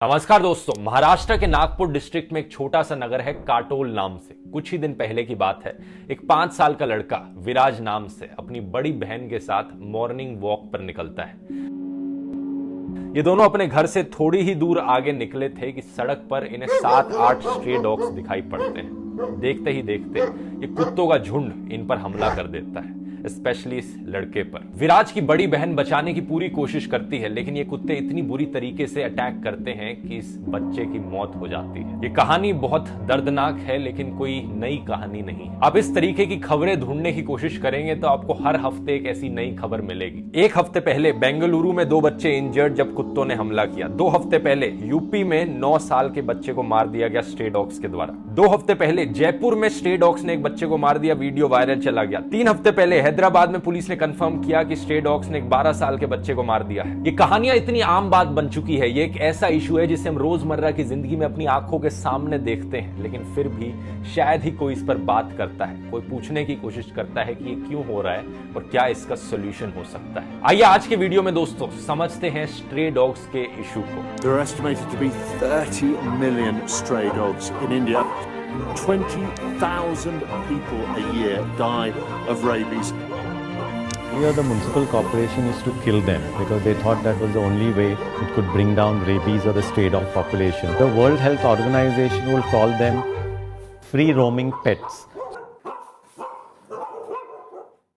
नमस्कार दोस्तों। महाराष्ट्र के नागपुर डिस्ट्रिक्ट में एक छोटा सा नगर है काटोल नाम से। कुछ ही दिन पहले की बात है, एक 5 साल का लड़का विराज नाम से अपनी बड़ी बहन के साथ मॉर्निंग वॉक पर निकलता है। ये दोनों अपने घर से थोड़ी ही दूर आगे निकले थे कि सड़क पर इन्हें 7-8 स्ट्रे डॉग्स दिखाई पड़ते हैं। देखते ही देखते ये कुत्तों का झुंड इन पर हमला कर देता है, स्पेशली इस लड़के पर। विराज की बड़ी बहन बचाने की पूरी कोशिश करती है, लेकिन ये कुत्ते इतनी बुरी तरीके से अटैक करते हैं कि इस बच्चे की मौत हो जाती है। ये कहानी बहुत दर्दनाक है, लेकिन कोई नई कहानी नहीं है। आप इस तरीके की खबरें ढूंढने की कोशिश करेंगे तो आपको हर हफ्ते एक ऐसी नई खबर मिलेगी। एक हफ्ते पहले बेंगलुरु में 2 बच्चे इंजर्ड जब कुत्तों ने हमला किया। 2 हफ्ते पहले यूपी में 9 साल के बच्चे को मार दिया गया स्ट्रे डॉग्स के द्वारा। 2 हफ्ते पहले जयपुर में स्ट्रे डॉग्स ने एक बच्चे को मार दिया, वीडियो वायरल चला गया। 3 हफ्ते पहले हैदराबाद में पुलिस ने कंफर्म किया कि स्ट्रे डॉग्स ने एक 12 साल के बच्चे को मार दिया है। ये कहानियां इतनी आम बात बन चुकी है, ये एक ऐसा इशू है जिसे हम रोजमर्रा की जिंदगी में अपनी आंखों के सामने देखते हैं, लेकिन फिर भी शायद ही कोई इस पर बात करता है, कोई पूछने की कोशिश करता है कि ये क्यों हो रहा है और क्या इसका सोल्यूशन हो सकता है। आइए आज के वीडियो में दोस्तों समझते हैं स्ट्रे डॉग्स के इशू को। There are estimated to be 30 million stray dogs in India. 20,000 people a year die of rabies. Here the municipal corporation is to kill them because they thought that was the only way it could bring down rabies or the stray dog population. The World Health Organization will call them free roaming pets.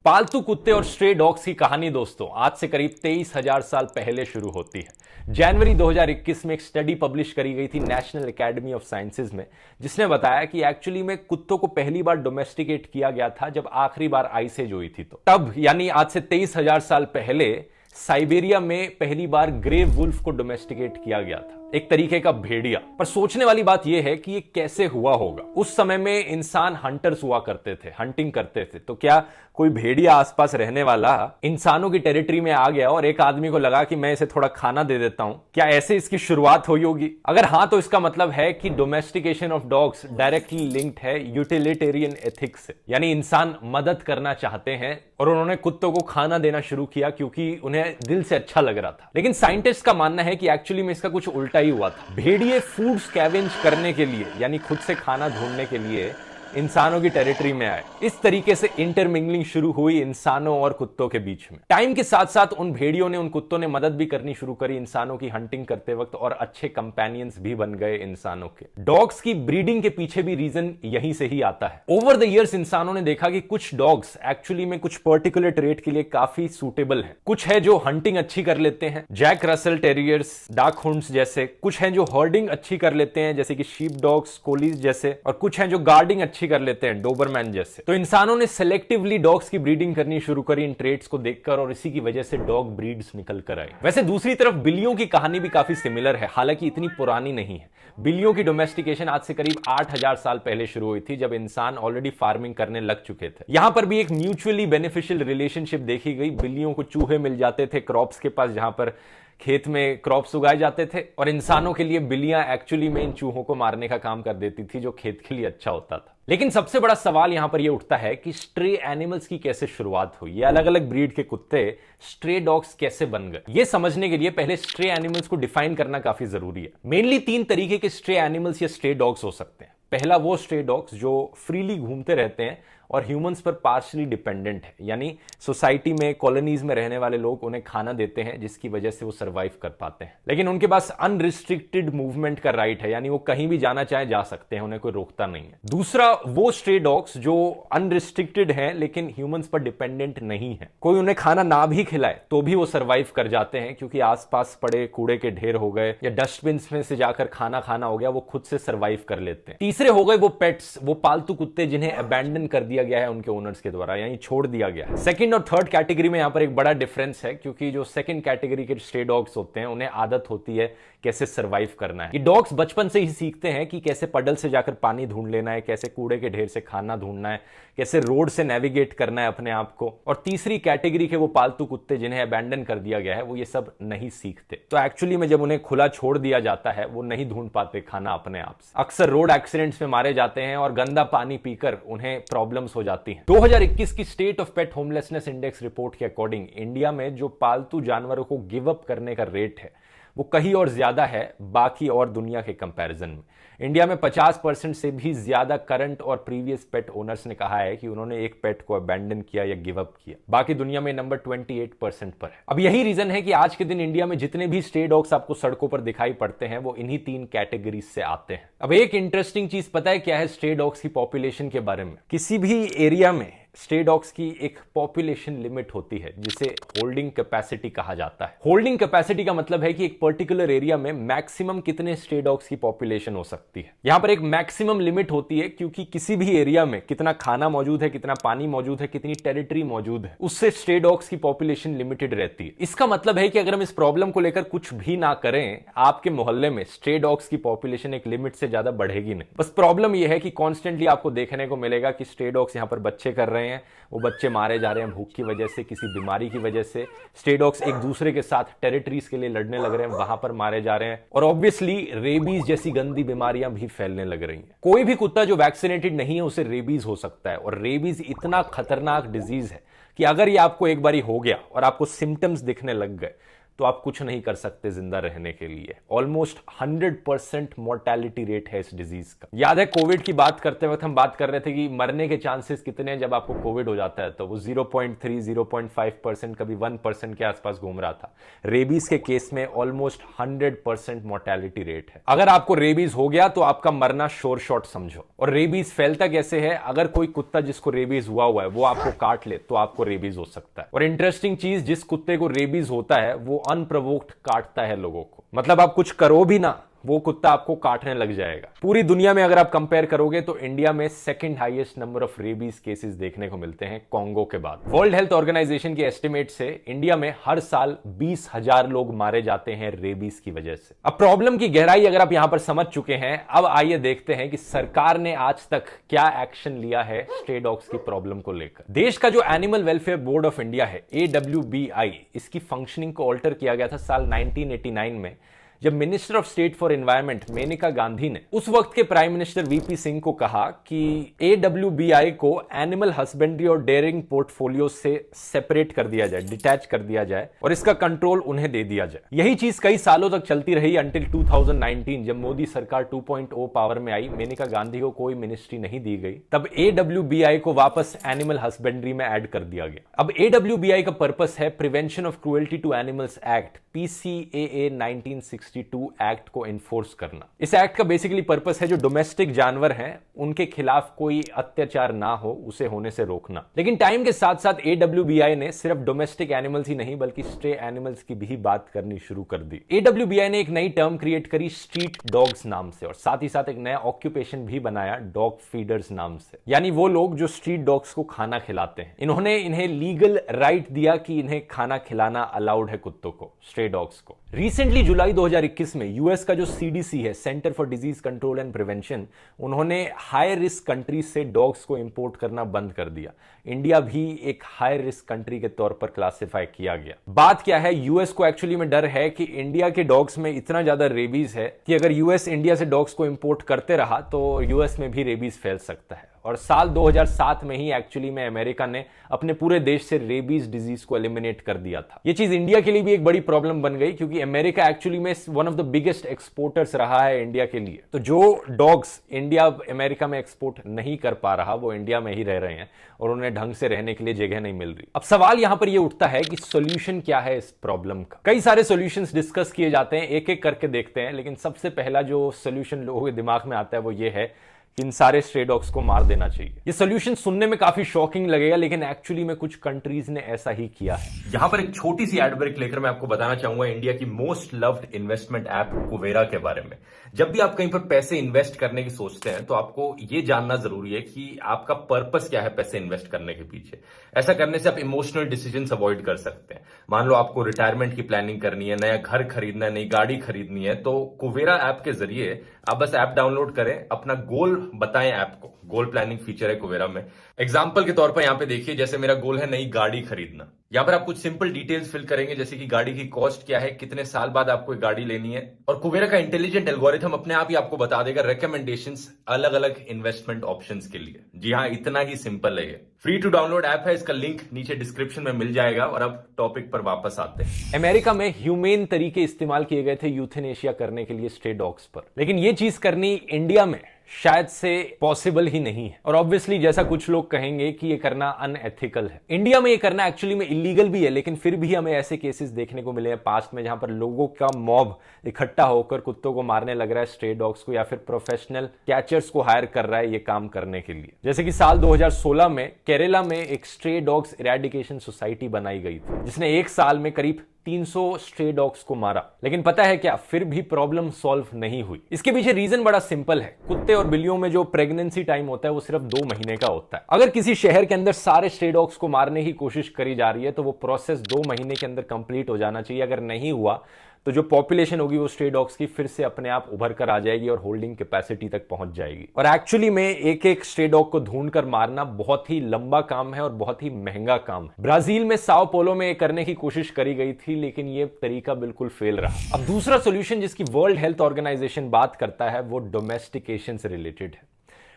पालतू कुत्ते और stray dogs की कहानी दोस्तों आज से करीब 23,000 साल पहले शुरू होती है। जनवरी 2021 में एक स्टडी पब्लिश करी गई थी नेशनल एकेडमी ऑफ साइंसेज में, जिसने बताया कि एक्चुअली में कुत्तों को पहली बार डोमेस्टिकेट किया गया था जब आखिरी बार आइस एज हुई थी। तो तब यानी आज से 23,000 साल पहले साइबेरिया में पहली बार ग्रे वुल्फ को डोमेस्टिकेट किया गया था, एक तरीके का भेड़िया। पर सोचने वाली बात यह है कि ये कैसे हुआ होगा। उस समय में इंसान हंटर्स हुआ करते थे, हंटिंग करते थे, तो क्या कोई भेड़िया आसपास रहने वाला इंसानों की टेरिटरी में आ गया और एक आदमी को लगा कि मैं इसे थोड़ा खाना दे देता हूं? क्या ऐसे इसकी शुरुआत हुई होगी? अगर हां तो इसका मतलब है कि domestication of dogs directly linked है यूटिलिटेरियन एथिक्स से, यानी इंसान मदद करना चाहते हैं और उन्होंने कुत्तों को खाना देना शुरू किया क्योंकि उन्हें दिल से अच्छा लग रहा था। लेकिन साइंटिस्ट का मानना है कि एक्चुअली में इसका कुछ उल्टा ही हुआ था। भेड़िए फूड स्कैवेंज करने के लिए, यानी खुद से खाना ढूंढने के लिए इंसानों की टेरिटरी में आए। इस तरीके से इंटरमिंगलिंग शुरू हुई इंसानों और कुत्तों के बीच में। टाइम के साथ साथ उन भेड़ियों ने, उन कुत्तों ने मदद भी करनी शुरू करी इंसानों की हंटिंग करते वक्त और अच्छे कंपेनियंस भी बन गए इंसानों के। डॉग्स की ब्रीडिंग के पीछे भी रीजन यहीं से ही आता है। ओवर द ईयर्स इंसानों ने देखा कि कुछ डॉग्स एक्चुअली में कुछ पर्टिकुलर ट्रेट के लिए काफी सूटेबल है। कुछ है जो हंटिंग अच्छी कर लेते हैं, Jack Russell terriers, dachshunds जैसे। कुछ है जो हर्डिंग अच्छी कर लेते हैं जैसे कि शीप डॉग्स, कोलीज जैसे। और कुछ है जो गार्डिंग अच्छी कर लेते हैं, डोबरमैन जैसे। तो इंसानों ने सेलेक्टिवली डॉग्स की ब्रीडिंग करनी शुरू करी इन ट्रेट्स को देखकर, और इसी की वजह से डॉग ब्रीड्स निकल कर आई। वैसे दूसरी तरफ बिल्लियों की कहानी भी काफी सिमिलर है, हालांकि इतनी पुरानी नहीं है। बिल्लियों की डोमेस्टिकेशन आज से करीब 8,000 साल पहले शुरू हुई थी, जब इंसान ऑलरेडी फार्मिंग करने लग चुके थे। यहां पर भी एक म्यूचुअली बेनिफिशियल रिलेशनशिप देखी गई। बिल्लियों को चूहे मिल जाते थे क्रॉप्स के पास, जहां पर खेत में क्रॉप्स उगाए जाते थे, और इंसानों के लिए बिल्लियां एक्चुअली में इन चूहों को मारने का काम कर देती थी, जो खेत के लिए अच्छा होता था। लेकिन सबसे बड़ा सवाल यहां पर यह उठता है कि स्ट्रे एनिमल्स की कैसे शुरुआत हुई? ये अलग अलग ब्रीड के कुत्ते स्ट्रे डॉग्स कैसे बन गए? ये समझने के लिए पहले स्ट्रे एनिमल्स को डिफाइन करना काफी जरूरी है। मेनली 3 तरीके के स्ट्रे एनिमल्स या स्ट्रे डॉग्स हो सकते हैं। पहला वो स्ट्रे डॉग्स जो फ्रीली घूमते रहते हैं और ह्यूमंस पर पार्शली डिपेंडेंट है, यानी सोसाइटी में, कॉलोनीज में रहने वाले लोग उन्हें खाना देते हैं, जिसकी वजह से वो सरवाइव कर पाते हैं। लेकिन उनके पास अनरिस्ट्रिक्टेड मूवमेंट का राइट है, यानी वो कहीं भी जाना चाहे जा सकते हैं, उन्हें कोई रोकता नहीं है। दूसरा वो स्ट्रे डॉग्स जो अनरिस्ट्रिक्टेड हैं लेकिन ह्यूमंस पर डिपेंडेंट नहीं है। कोई उन्हें खाना ना भी खिलाए तो भी वो सरवाइव कर जाते हैं, क्योंकि आसपास पड़े कूड़े के ढेर हो गए या डस्टबिन में से जाकर खाना खाना हो गया, वो खुद से सरवाइव कर लेते हैं। तीसरे हो गए वो पेट्स, वो पालतू कुत्ते जिन्हें अबैंडन कर दिया गया है उनके ओनर्स के द्वारा, यानी छोड़ दिया गया है। सेकंड और थर्ड कैटेगरी में यहां पर एक बड़ा डिफरेंस है, क्योंकि जो सेकंड कैटेगरी के स्ट्रे डॉग्स होते हैं उन्हें आदत होती है कैसे सरवाइव करना है। ये डॉग्स बचपन से ही सीखते हैं कि कैसे पडल से जाकर पानी ढूंढ लेना है, कैसे कूड़े के ढेर से खाना ढूंढना है, कैसे रोड से नेविगेट करना है अपने आप को। और तीसरी कैटेगरी के वो पालतू कुत्ते जिन्हें अबैंडन कर दिया गया है, वो ये सब नहीं सीखते। तो एक्चुअली में जब उन्हें खुला छोड़ दिया जाता है, वो नहीं ढूंढ पाते खाना अपने आप से। अक्सर रोड एक्सीडेंट्स में मारे जाते हैं और गंदा पानी पीकर उन्हें प्रॉब्लम्स हो जाती हैं। 2021 की state of pet homelessness index report के अकॉर्डिंग इंडिया में जो पालतू जानवरों को गिव अप करने का रेट है वो कहीं और ज्यादा है बाकी और दुनिया के कंपैरिजन में। इंडिया में 50% से भी ज्यादा करंट और प्रीवियस पेट ओनर्स ने कहा है कि उन्होंने एक पेट को अबैंडन किया या गिव अप किया। बाकी दुनिया में नंबर 28% पर है। अब यही रीजन है कि आज के दिन इंडिया में जितने भी स्ट्रे डॉग्स आपको सड़कों पर दिखाई पड़ते हैं वो इन्हीं 3 कैटेगरीज से आते हैं। अब एक इंटरेस्टिंग चीज पता है क्या है स्ट्रे डॉग्स की पॉपुलेशन के बारे में? किसी भी एरिया में स्ट्रे डॉग्स की एक पॉपुलेशन लिमिट होती है जिसे होल्डिंग कैपेसिटी कहा जाता है। होल्डिंग कैपेसिटी का मतलब है कि एक पर्टिकुलर एरिया में मैक्सिमम कितने स्ट्रे डॉग्स की पॉपुलेशन हो सकती है। यहां पर एक मैक्सिमम लिमिट होती है क्योंकि किसी भी एरिया में कितना खाना मौजूद है, कितना पानी मौजूद है, कितनी टेरिटरी मौजूद है, उससे स्ट्रे डॉग्स की पॉपुलेशन लिमिटेड रहती है। इसका मतलब है कि अगर हम इस प्रॉब्लम को लेकर कुछ भी ना करें, आपके मोहल्ले में स्ट्रे डॉग्स की पॉपुलेशन एक लिमिट से ज्यादा बढ़ेगी नहीं। बस प्रॉब्लम यह है कि कॉन्स्टेंटली आपको देखने को मिलेगा कि स्ट्रे डॉग्स यहां पर बच्चे कर रहे हैं, वो बच्चे मारे जा रहे हैं भूख की वजह से, किसी बीमारी की वजह से। स्ट्रे डॉग्स एक दूसरे के साथ टेरिटरीज के लिए लड़ने लग रहे हैं, वहां पर मारे जा रहे हैं। और ऑब्वियसली रेबीज जैसी गंदी बीमारियां भी फैलने लग रही हैं। कोई भी कुत्ता जो वैक्सीनेटेड नहीं है उसे रेबीज हो सकता है। और रेबीज इतना खतरनाक डिजीज है कि अगर ये आपको एक बारी हो गया और आपको सिम्टम्स दिखने लग गए तो आप कुछ नहीं कर सकते जिंदा रहने के लिए। ऑलमोस्ट 100% मोर्टेलिटी रेट है इस डिजीज का। याद है कोविड की बात करते वक्त हम बात कर रहे थे कि मरने के चांसेस कितने हैं जब आपको कोविड हो जाता है, तो वो 0.3, 0.5%, कभी 1% के आसपास घूम रहा था। रेबीज के केस में ऑलमोस्ट 100% मोर्टेलिटी रेट है। अगर आपको रेबीज हो गया तो आपका मरना श्योर शॉट समझो। और रेबीज फैलता कैसे है? अगर कोई कुत्ता जिसको रेबीज हुआ है वो आपको काट ले तो आपको रेबीज हो सकता है। और इंटरेस्टिंग चीज, जिस कुत्ते को रेबीज होता है वो अनप्रोवोक्ड काटता है लोगों को। मतलब आप कुछ करो भी ना, वो कुत्ता आपको काटने लग जाएगा। पूरी दुनिया में अगर आप कंपेयर करोगे तो इंडिया में second highest number of rabies cases देखने को मिलते हैं कॉन्गो के बाद। वर्ल्ड हेल्थ ऑर्गेनाइजेशन के एस्टिमेट से इंडिया में हर साल 20,000 लोग मारे जाते हैं रेबीज की वजह से। अब प्रॉब्लम की गहराई अगर आप यहां पर समझ चुके हैं, अब आइए देखते हैं कि सरकार ने आज तक क्या एक्शन लिया है स्ट्रे डॉग्स की प्रॉब्लम को लेकर। देश का जो animal welfare board of India है, AWBI, इसकी फंक्शनिंग को ऑल्टर किया गया था साल 1989 में, जब minister of state for environment Maneka Gandhi ने उस वक्त के प्राइम मिनिस्टर VP सिंह को कहा कि AWBI को एनिमल हस्बेंड्री और डेयरिंग पोर्टफोलियो से सेपरेट कर दिया जाए, डिटैच कर दिया जाए और इसका कंट्रोल उन्हें दे दिया जाए। यही चीज कई सालों तक चलती रही अंटिल 2019, जब मोदी सरकार 2.0 पावर में आई। मेनका गांधी को कोई मिनिस्ट्री नहीं दी गई, तब AWBI को वापस एनिमल हस्बेंड्री में ऐड कर दिया गया। अब AWBI का पर्पस है prevention of cruelty to animals act, PCAA 1962 act को इन्फोर्स करना। इस एक्ट का बेसिकली पर्पस है जो डोमेस्टिक जानवर हैं उनके खिलाफ कोई अत्याचार ना हो, उसे होने से रोकना। लेकिन टाइम के साथ साथ AWBI ने सिर्फ डोमेस्टिक एनिमल्स ही नहीं बल्कि स्ट्रे एनिमल्स की भी बात करनी शुरू कर दी। AWBI ने एक नई टर्म क्रिएट करी स्ट्रीट डॉग्स नाम से, और साथ ही साथ एक नया ऑक्यूपेशन भी बनाया डॉग फीडर्स नाम से, यानी वो लोग जो स्ट्रीट डॉग्स को खाना खिलाते हैं। इन्होंने इन्हें लीगल राइट दिया कि इन्हें खाना खिलाना अलाउड है कुत्तों को, स्ट्रे डॉग्स को। रिसेंटली जुलाई 2021 में यूएस का जो CDC है, centre for disease control and prevention, उन्होंने हाई रिस्क कंट्रीज से डॉग्स को इंपोर्ट करना बंद कर दिया। इंडिया भी एक हाई रिस्क कंट्री के तौर पर क्लासिफाई किया गया। बात क्या है, यूएस को एक्चुअली में डर है कि इंडिया के डॉग्स में इतना ज्यादा रेबीज है कि अगर यूएस इंडिया से डॉग्स को इंपोर्ट करते रहा तो यूएस में भी रेबीज फैल सकता है। और साल 2007 में ही एक्चुअली में अमेरिका ने अपने पूरे देश से रेबीज डिजीज को एलिमिनेट कर दिया था। यह चीज इंडिया के लिए भी एक बड़ी प्रॉब्लम बन गई क्योंकि अमेरिका एक्चुअली में one of the biggest exporters रहा है इंडिया के लिए। तो जो डॉग्स इंडिया अमेरिका में एक्सपोर्ट नहीं कर पा रहा वो इंडिया में ही रह रहे हैं और उन्हें ढंग से रहने के लिए जगह नहीं मिल रही। अब सवाल यहां पर यह उठता है कि सोल्यूशन क्या है इस प्रॉब्लम का। कई सारे सोल्यूशंस डिस्कस किए जाते हैं, एक एक करके देखते हैं, लेकिन सबसे पहला जो सोल्यूशन लोगों के दिमाग में आता है वो ये है इन सारे स्ट्रे डॉग्स को मार देना चाहिए। ये सोल्यूशन सुनने में काफी शॉकिंग लगेगा, लेकिन एक्चुअली में कुछ कंट्रीज ने ऐसा ही किया है। यहां पर एक छोटी सी एड ब्रेक लेकर मैं आपको बताना चाहूंगा इंडिया की most loved investment app Kuvera के बारे में। जब भी आप कहीं पर पैसे इन्वेस्ट करने की सोचते हैं तो आपको यह जानना जरूरी है कि आपका पर्पस क्या है पैसे इन्वेस्ट करने के पीछे। ऐसा करने से आप इमोशनल डिसीजंस अवॉइड कर सकते हैं। मान लो आपको रिटायरमेंट की प्लानिंग करनी है, नया घर खरीदना है, नई गाड़ी खरीदनी है, तो कुवेरा ऐप के जरिए आप बस ऐप डाउनलोड करें, अपना गोल बताएं ऐप को। गोल प्लानिंग फीचर है कुवेरा में। एग्जाम्पल के तौर पर यहां पे देखिए, जैसे मेरा गोल है नई गाड़ी खरीदना, यहाँ पर आप कुछ सिंपल डिटेल्स फिल करेंगे, जैसे कि गाड़ी की कॉस्ट क्या है, कितने साल बाद आपको गाड़ी लेनी है, और कुवेरा का इंटेलिजेंट एल्गोरिथम अपने आप ही आपको बता देगा रिकमेंडेशंस अलग अलग इन्वेस्टमेंट ऑप्शंस के लिए। जी हाँ, इतना ही सिंपल है ये। फ्री टू डाउनलोड ऐप है, इसका लिंक नीचे डिस्क्रिप्शन में मिल जाएगा। और अब टॉपिक पर वापस आते हैं। अमेरिका में ह्यूमेन तरीके इस्तेमाल किए गए थे यूथेनेशिया करने के लिए स्ट्रे डॉग्स पर, लेकिन ये चीज करनी इंडिया में शायद से पॉसिबल ही नहीं है। और ऑब्वियसली जैसा कुछ लोग कहेंगे कि ये करना अनएथिकल है, इंडिया में ये करना एक्चुअली में इलीगल भी है, लेकिन फिर भी हमें ऐसे केसेस देखने को मिले हैं पास्ट में जहां पर लोगों का मॉब इकट्ठा होकर कुत्तों को मारने लग रहा है, स्ट्रे डॉग्स को, या फिर प्रोफेशनल कैचर्स को हायर कर रहा है ये काम करने के लिए। जैसे कि साल 2016 में केरला में एक स्ट्रे डॉग्स इरेडिकेशन सोसाइटी बनाई गई थी, जिसने एक साल में करीब 300 स्ट्रे डॉग्स को मारा। लेकिन पता है क्या, फिर भी प्रॉब्लम सॉल्व नहीं हुई। इसके पीछे रीजन बड़ा सिंपल है। कुत्ते और बिल्लियों में जो प्रेगनेंसी टाइम होता है वो सिर्फ 2 महीने का होता है। अगर किसी शहर के अंदर सारे स्ट्रे डॉग्स को मारने की कोशिश करी जा रही है तो वो प्रोसेस 2 महीने के अंदर कंप्लीट हो जाना चाहिए। अगर नहीं हुआ तो जो पॉपुलेशन होगी वो स्ट्रे डॉग्स की फिर से अपने आप उभर कर आ जाएगी और होल्डिंग कैपेसिटी तक पहुंच जाएगी। और एक्चुअली में एक एक स्ट्रे डॉग को ढूंढकर मारना बहुत ही लंबा काम है और बहुत ही महंगा काम है। ब्राजील में साओ पोलो में करने की कोशिश करी गई थी, लेकिन ये तरीका बिल्कुल फेल रहा। अब दूसरा सोल्यूशन जिसकी वर्ल्ड हेल्थ ऑर्गेनाइजेशन बात करता है वो डोमेस्टिकेशन से रिलेटेड है।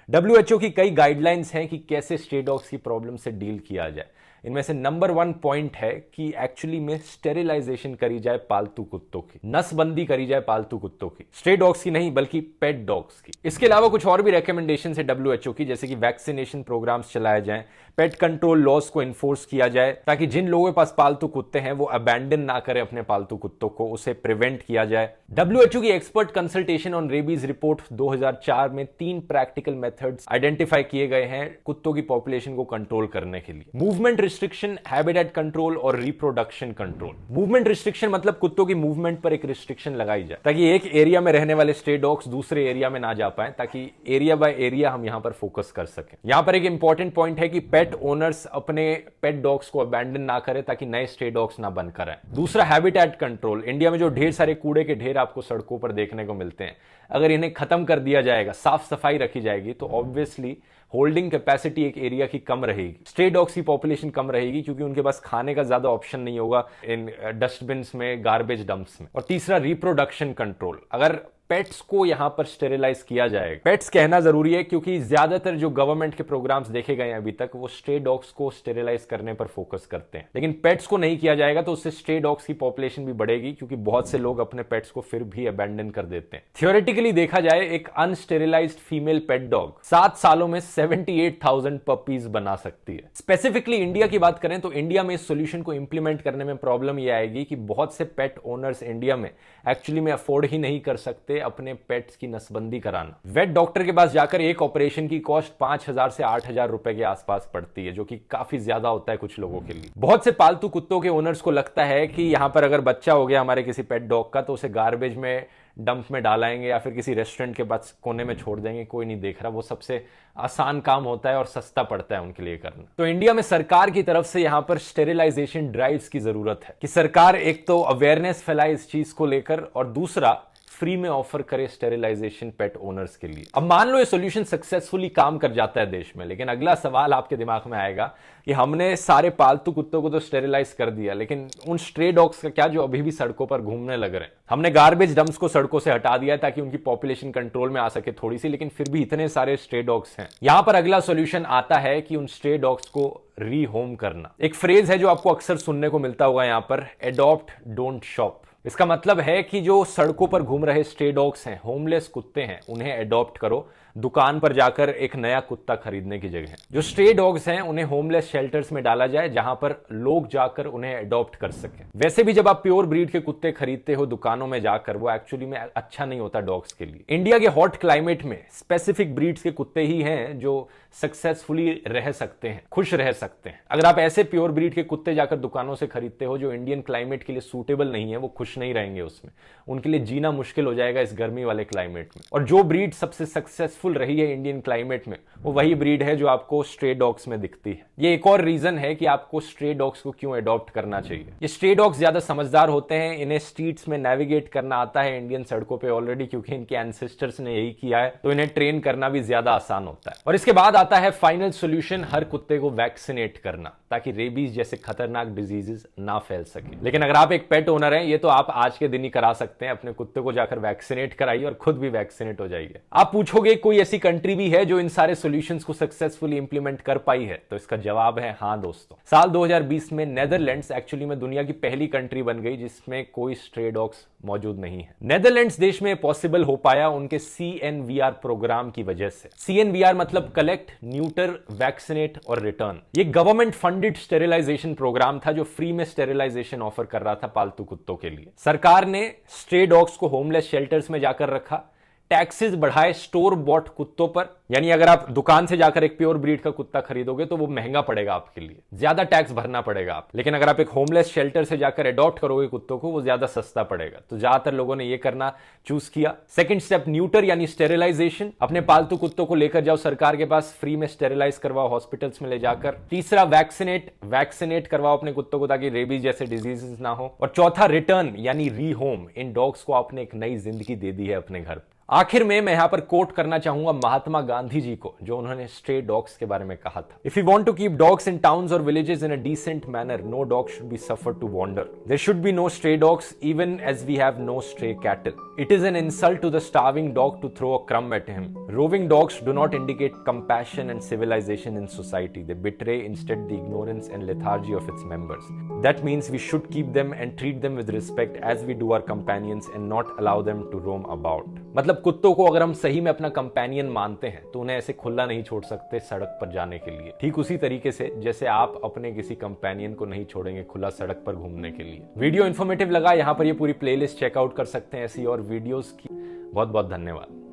WHO की कई गाइडलाइंस हैं कि कैसे स्ट्रे डॉग्स की प्रॉब्लम से डील किया जाए। इनमें से नंबर 1 पॉइंट है कि एक्चुअली में स्टेरिलाइजेशन करी जाए पालतू कुत्तों की, नसबंदी करी जाए पालतू कुत्तों की, स्ट्रे डॉग्स की नहीं बल्कि पेट डॉग्स की। इसके अलावा कुछ और भी रिकमेंडेशन है WHO की, जैसे कि वैक्सीनेशन प्रोग्राम्स चलाए जाएं, पेट कंट्रोल लॉज को इन्फोर्स किया जाए ताकि जिन लोगों के पास पालतू कुत्ते हैं वो अबैंडन ना करें अपने पालतू कुत्तों को, उसे प्रिवेंट किया जाए। WHO की expert consultation on rabies report 2004 में 3 प्रैक्टिकल मेथड्स आइडेंटिफाई किए गए हैं कुत्तों की पॉपुलेशन को कंट्रोल करने के लिए। मूवमेंट रिस्ट्रिक्शन, हैबिटेट कंट्रोल और रिप्रोडक्शन कंट्रोल। मूवमेंट रिस्ट्रिक्शन मतलब कुत्तों की मूवमेंट पर एक रिस्ट्रिक्शन लगाई जाए ताकि एक एरिया में रहने वाले स्ट्रे डॉग्स दूसरे एरिया में ना जा पाए, ताकि एरिया बाय एरिया हम यहां पर फोकस कर सकें। यहां पर एक इंपॉर्टेंट पॉइंट है कि पेट ओनर्स अपने पेट डॉग्स को अबैंडन ना करें ताकि नए स्ट्रे डॉग्स ना बनकर आए। दूसरा हैबिटेट कंट्रोल। इंडिया में जो ढेर सारे कूड़े के ढेर आपको सड़कों पर देखने को मिलते हैं, अगर इन्हें खत्म कर दिया जाएगा, साफ सफाई रखी जाएगी, तो ऑब्वियसली होल्डिंग कैपेसिटी एक एरिया की कम रहेगी, स्ट्रे डॉग्स की पॉपुलेशन कम रहेगी, क्योंकि उनके पास खाने का ज्यादा ऑप्शन नहीं होगा इन डस्टबिन्स में, गार्बेज डंप्स में। और तीसरा रिप्रोडक्शन कंट्रोल। अगर पेट्स को यहां पर स्टेरिलाइज किया जाएगा, पेट्स कहना जरूरी है क्योंकि ज्यादातर जो गवर्नमेंट के प्रोग्राम्स देखे गए हैं अभी तक वो स्ट्रे डॉग्स को स्टेरिलाइज करने पर फोकस करते हैं, लेकिन पेट्स को नहीं किया जाएगा तो उससे स्ट्रे डॉग्स की पॉपुलेशन भी बढ़ेगी, क्योंकि बहुत से लोग अपने पेट्स को फिर भी अबैंडन कर देते हैं। थियोरेटिकली देखा जाए एक अनस्टेरिलाइज्ड फीमेल पेट डॉग 7 सालों में 78,000 पपीज बना सकती है। स्पेसिफिकली इंडिया की बात करें तो इंडिया में इस सोल्यूशन को इंप्लीमेंट करने में प्रॉब्लम यह आएगी कि बहुत से पेट ओनर्स इंडिया में एक्चुअली में अफोर्ड ही नहीं कर सकते अपने पेट्स की नसबंदी कराना। वेट डॉक्टर के पास जाकर एक ऑपरेशन की कॉस्ट 5,000 से 8,000 रुपए के आसपास पड़ती है, जो कि काफी ज्यादा होता है कुछ लोगों के लिए। बहुत से पालतू कुत्तों के ओनर्स को लगता है कि यहां पर अगर बच्चा हो गया हमारे किसी पेट डॉग का तो उसे गार्बेज में, डंप में डालेंगे या फिर किसी रेस्टोरेंट के पास कोने में छोड़ देंगे, कोई नहीं देख रहा। वो सबसे आसान काम होता है और सस्ता पड़ता है उनके लिए करना। तो इंडिया में सरकार की तरफ से यहां पर स्टेरिलाइजेशन ड्राइव्स की जरूरत है कि सरकार एक तो अवेयरनेस फैलाए इस चीज को लेकर, और दूसरा फ्री में ऑफर करे स्टेरिलाइजेशन पेट ओनर्स के लिए। अब मान लो ये सॉल्यूशन सक्सेसफुली काम कर जाता है देश में, लेकिन अगला सवाल आपके दिमाग में आएगा कि हमने सारे पालतू कुत्तों को तो स्टेरिलाइज कर दिया, लेकिन उन स्ट्रे डॉग्स का क्या जो अभी भी सड़कों पर घूमने लग रहे हैं? हमने गार्बेज डंप्स को सड़कों से हटा दिया ताकि उनकी पॉपुलेशन कंट्रोल में आ सके थोड़ी सी, लेकिन फिर भी इतने सारे स्ट्रे डॉग्स हैं। यहां पर अगला सॉल्यूशन आता है कि उन स्ट्रे डॉग्स को रीहोम करना। एक फ्रेज है जो आपको अक्सर सुनने को मिलता होगा यहां पर, एडॉप्ट डोंट शॉप। इसका मतलब है कि जो सड़कों पर घूम रहे स्ट्रे डॉग्स हैं, होमलेस कुत्ते हैं, उन्हें अडॉप्ट करो, दुकान पर जाकर एक नया कुत्ता खरीदने की जगह। जो स्ट्रे डॉग्स हैं उन्हें होमलेस शेल्टर्स में डाला जाए जहां पर लोग जाकर उन्हें अडॉप्ट कर सकें। वैसे भी जब आप प्योर ब्रीड के कुत्ते खरीदते हो दुकानों में जाकर, वो एक्चुअली में अच्छा नहीं होता डॉग्स के लिए। इंडिया के हॉट क्लाइमेट में स्पेसिफिक ब्रीड्स के कुत्ते ही हैं जो सक्सेसफुली रह सकते हैं, खुश रह सकते हैं। अगर आप ऐसे प्योर ब्रीड के कुत्ते जाकर दुकानों से खरीदते हो जो इंडियन क्लाइमेट के लिए सूटेबल नहीं है, वो खुश खुश नहीं रहेंगे उसमें, उनके लिए जीना मुश्किल हो जाएगा इस गर्मी वाले क्लाइमेट में। और जो ब्रीड सबसे सक्सेसफुल रही है इंडियन क्लाइमेट में, वो वही ब्रीड है जो आपको स्ट्रे डॉग्स में दिखती है। ये एक और रीजन है कि आपको स्ट्रे डॉग्स को क्यों अडॉप्ट करना चाहिए। ये स्ट्रे डॉग्स ज्यादा समझदार होते हैं, इन्हें स्ट्रीट्स में नेविगेट करना आता है इंडियन सड़कों पे ऑलरेडी, क्योंकि इनके एंसेस्टर्स ने यही किया है, तो इन्हें ट्रेन करना भी ज्यादा आसान होता है। और इसके बाद आता है फाइनल सोल्यूशन, हर कुत्ते को वैक्सीनेट करना, ताकि रेबीज जैसे खतरनाक डिजीजेस ना फैल सके। लेकिन अगर आप एक पेट ओनर हैं, ये तो आप आज के दिन ही करा सकते हैं, अपने कुत्ते को जाकर वैक्सीनेट कराइए और खुद भी वैक्सीनेट हो जाइए। आप पूछोगे कोई ऐसी कंट्री भी है जो इन सारे सॉल्यूशंस को सक्सेसफुली इंप्लीमेंट कर पाई है, तो इसका जवाब है हाँ दोस्तों। साल 2020 में नेदरलैंड्स एक्चुअली में दुनिया की पहली कंट्री बन गई जिसमें कोई स्ट्रे डॉग्स मौजूद नहीं है। नेदरलैंड्स देश में पॉसिबल हो पाया उनके CNVR प्रोग्राम की वजह से। CNVR मतलब कलेक्ट, न्यूटर, वैक्सीनेट और रिटर्न। ये गवर्नमेंट फंडेड स्टेरिलाइजेशन प्रोग्राम था जो फ्री में स्टेरिलाइजेशन ऑफर कर रहा था पालतू कुत्तों के लिए। सरकार ने स्ट्रे डॉग्स को होमलेस शेल्टर्स में जाकर रखा, टैक्सेस बढ़ाए स्टोर बॉट कुत्तों पर, यानी अगर आप दुकान से जाकर एक प्योर ब्रीड का कुत्ता खरीदोगे तो वो महंगा पड़ेगा आपके लिए, ज्यादा टैक्स भरना पड़ेगा आप। लेकिन अगर आप एक होमलेस शेल्टर से जाकर अडॉप्ट करोगे कुत्तों को, वो ज्यादा सस्ता पड़ेगा। तो ज्यादातर लोगों ने ये करना चूज किया। सेकंड स्टेप न्यूटर यानी स्टेरिलाइजेशन, अपने पालतू कुत्तों को लेकर जाओ सरकार के पास, फ्री में स्टेरिलाइज करवाओ हॉस्पिटल्स में ले जाकर। तीसरा वैक्सीनेट करवाओ अपने कुत्तों को ताकि रेबीज जैसे डिजीजेस ना हो। और चौथा रिटर्न यानी रीहोम, इन डॉग्स को आपने एक नई जिंदगी दे दी है अपने घर। आखिर में मैं यहां पर कोट करना चाहूंगा महात्मा गांधी जी को, जो उन्होंने स्ट्रे डॉग्स के बारे में कहा था। If you want to keep dogs in towns और villages in a decent manner, no dog should be suffer to wander. There should be no stray dogs even as we have no stray cattle. It is an insult to the starving dog to throw a crumb at him. Roving dogs do not indicate compassion and civilization in society, they betray instead the ignorance and lethargy of its members. That means we should keep them and treat them with respect as we do our companions and not allow them to roam about. मतलब कुत्तों को अगर हम सही में अपना companion मानते हैं तो उन्हें ऐसे खुला नहीं छोड़ सकते सड़क पर जाने के लिए, ठीक उसी तरीके से जैसे आप अपने किसी कंपेनियन को नहीं छोड़ेंगे खुला सड़क पर घूमने के लिए। वीडियो इन्फॉर्मेटिव लगा, यहां पर ये पूरी प्लेलिस्ट चेकआउट कर सकते हैं ऐसी और वीडियोस की। बहुत बहुत धन्यवाद।